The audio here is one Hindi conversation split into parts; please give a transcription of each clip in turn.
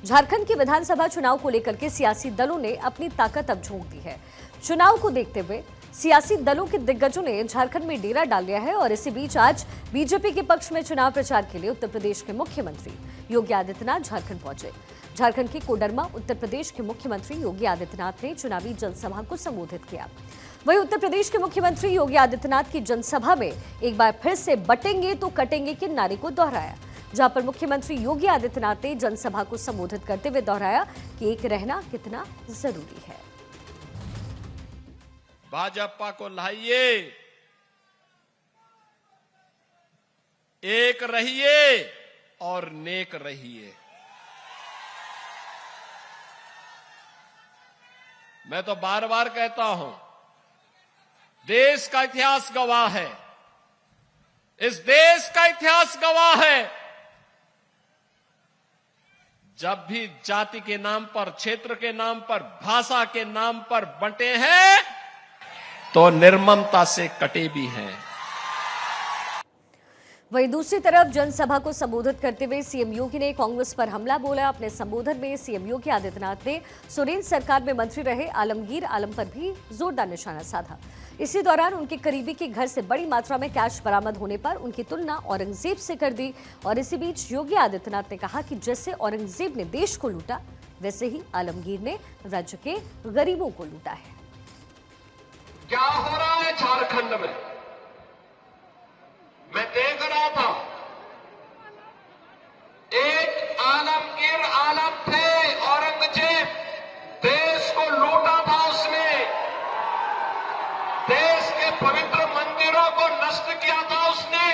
झारखंड के विधानसभा चुनाव को लेकर के सियासी दलों ने अपनी ताकत अब झोंक दी है। चुनाव को देखते हुए सियासी दलों के दिग्गजों ने झारखंड में डेरा डाल लिया है और इसी बीच आज बीजेपी के पक्ष में चुनाव प्रचार के लिए उत्तर प्रदेश के मुख्यमंत्री योगी आदित्यनाथ झारखंड पहुंचे। झारखंड के कोडरमा उत्तर प्रदेश के मुख्यमंत्री योगी आदित्यनाथ ने चुनावी जनसभा को संबोधित किया। वहीं उत्तर प्रदेश के मुख्यमंत्री योगी आदित्यनाथ की जनसभा में एक बार फिर से बटेंगे तो कटेंगे के नारे को दोहराया, जहां पर मुख्यमंत्री योगी आदित्यनाथ ने जनसभा को संबोधित करते हुए दोहराया कि एक रहना कितना जरूरी है। भाजपा को लाइए, एक रहिए और नेक रहिए। मैं तो बार बार कहता हूं, देश का इतिहास गवाह है, इस देश का इतिहास गवाह है। जब भी जाति के नाम पर, क्षेत्र के नाम पर, भाषा के नाम पर बंटे हैं तो निर्ममता से कटे भी हैं। वहीं दूसरी तरफ जनसभा को संबोधित करते हुए सीएम योगी ने कांग्रेस पर हमला बोला। अपने संबोधन में सीएम योगी आदित्यनाथ ने सोरेन सरकार में मंत्री रहे आलमगीर आलम पर भी जोरदार निशाना साधा। इसी दौरान उनके करीबी के घर से बड़ी मात्रा में कैश बरामद होने पर उनकी तुलना औरंगजेब से कर दी। और इसी बीच योगी आदित्यनाथ ने कहा कि जैसे औरंगजेब ने देश को लूटा, वैसे ही आलमगीर ने राज्य के गरीबों को लूटा है। क्या हो रहा है झारखंड में, मैं देख रहा था। एक आलमगीर आलम थे, औरंगजेब, देश को लूटा था उसने, देश के पवित्र मंदिरों को नष्ट किया था उसने।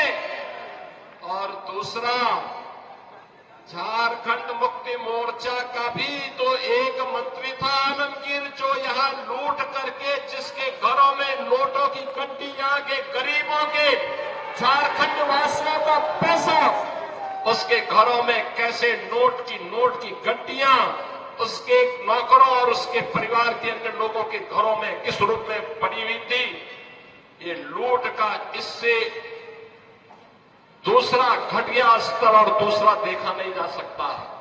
और दूसरा, झारखंड मुक्ति मोर्चा का भी तो एक मंत्री था आलमगीर, जो यहां लूट करके जिसके घरों में नोटों की गड्डी, यहां के गरीबों के, झारखंड वासियों का पैसा उसके घरों में कैसे नोट की गड्डियां उसके नौकरों और उसके परिवार के अन्य लोगों के घरों में किस रूप में पड़ी हुई थी। ये लूट का इससे दूसरा घटिया स्तर और दूसरा देखा नहीं जा सकता है।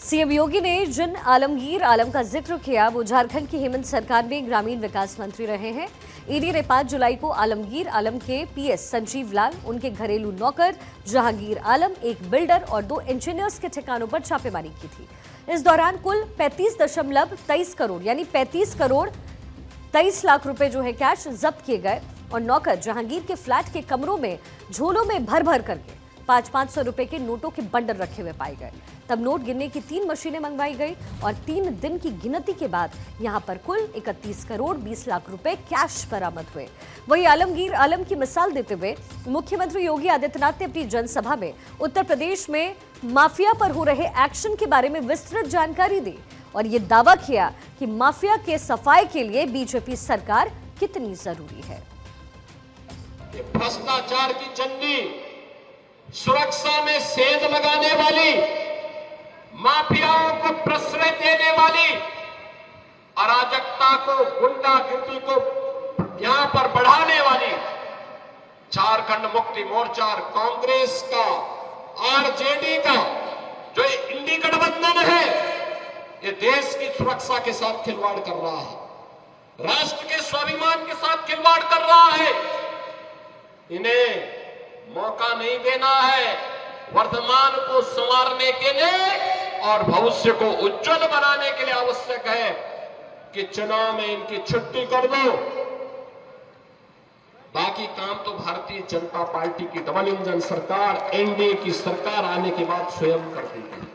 सीएम योगी ने जिन आलमगीर आलम का जिक्र किया वो झारखंड की हेमंत सरकार में ग्रामीण विकास मंत्री रहे हैं। ईडी ने 5 जुलाई को आलमगीर आलम के पीएस संजीव लाल, उनके घरेलू नौकर जहांगीर आलम, एक बिल्डर और 2 इंजीनियर्स के ठिकानों पर छापेमारी की थी। इस दौरान कुल 35.23 करोड़ यानी 35 करोड़ 23 लाख रुपए जो है कैश जब्त किए गए। और नौकर जहांगीर के फ्लैट के कमरों में झोलों में भर भर करके 500 रुपए के नोटों के बंडल रखे हुए पाए गए। तब नोट गिनने की 3 मशीनें मंगवाई गई और 3 दिन की गिनती के बाद यहां पर कुल 31 करोड़ 20 लाख रुपए कैश बरामद हुए। वहीं आलमगीर आलम की मिसाल देते हुए मुख्यमंत्री योगी आदित्यनाथ ने अपनी जनसभा में उत्तर प्रदेश में माफिया पर हो रहे एक्शन के बारे में विस्तृत जानकारी दी और ये दावा किया कि माफिया के सफाई के लिए बीजेपी सरकार कितनी जरूरी है। भ्रष्टाचार की चंडी, सुरक्षा में सेंध लगाने वाली, माफियाओं को प्रश्रय देने वाली, अराजकता को, गुंडागिर्दी को यहां पर बढ़ाने वाली झारखंड मुक्ति मोर्चा और कांग्रेस का, आरजेडी का जो इंडी गठबंधन है, ये देश की सुरक्षा के साथ खिलवाड़ कर रहा है, राष्ट्र के स्वाभिमान के साथ खिलवाड़ कर रहा है। इन्हें मौका नहीं देना है वर्तमान को संवारने के लिए और भविष्य को उज्जवल बनाने के लिए। आवश्यक है कि चुनाव में इनकी छुट्टी कर दो, बाकी काम तो भारतीय जनता पार्टी की डबल इंजन सरकार, एनडीए की सरकार आने के बाद स्वयं कर देगी।